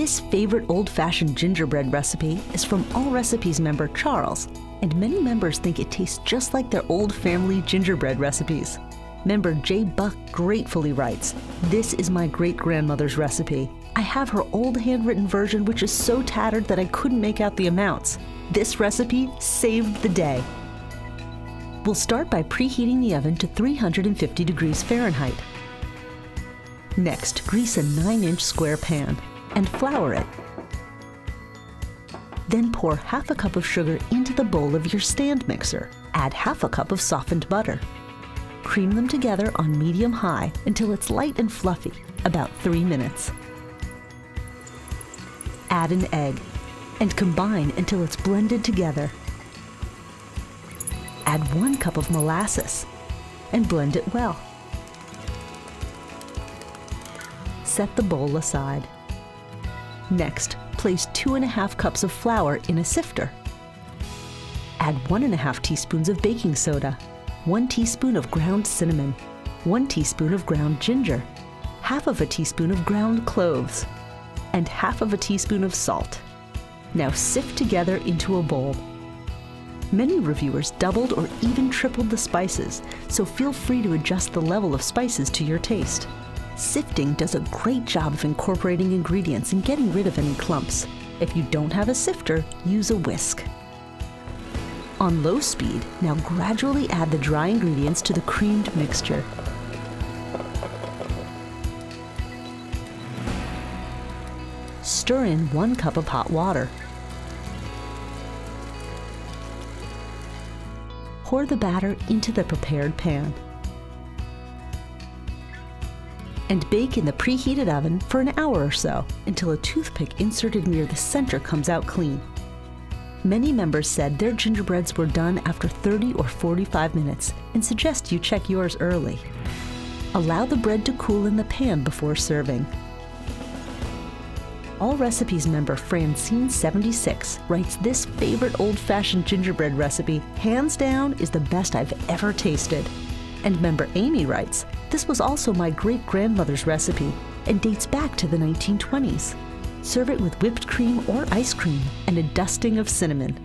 This favorite old-fashioned gingerbread recipe is from All Recipes member Charles, and many members think it tastes just like their old family gingerbread recipes. Member J. Buck gratefully writes, "This is my great-grandmother's recipe. I have her old handwritten version which is so tattered that I couldn't make out the amounts. This recipe saved the day." We'll start by preheating the oven to 350 degrees Fahrenheit. Next, grease a 9-inch square pan and flour it. Then pour half a cup of sugar into the bowl of your stand mixer. Add half a cup of softened butter. Cream them together on medium-high until it's light and fluffy, about 3 minutes. Add an egg and combine until it's blended together. Add 1 cup of molasses and blend it well. Set the bowl aside. Next, place 2½ cups of flour in a sifter. Add 1½ teaspoons of baking soda, 1 teaspoon of ground cinnamon, 1 teaspoon of ground ginger, half of a teaspoon of ground cloves, and half of a teaspoon of salt. Now sift together into a bowl. Many reviewers doubled or even tripled the spices, so feel free to adjust the level of spices to your taste. Sifting does a great job of incorporating ingredients and getting rid of any clumps. If you don't have a sifter, use a whisk. On low speed, now gradually add the dry ingredients to the creamed mixture. Stir in 1 cup of hot water. Pour the batter into the prepared pan. And bake in the preheated oven for an hour or so until a toothpick inserted near the center comes out clean. Many members said their gingerbreads were done after 30 or 45 minutes and suggest you check yours early. Allow the bread to cool in the pan before serving. All Recipes member Francine76 writes this favorite old-fashioned gingerbread recipe, hands down, is the best I've ever tasted. And member Amy writes, "This was also my great-grandmother's recipe and dates back to the 1920s. Serve it with whipped cream or ice cream and a dusting of cinnamon.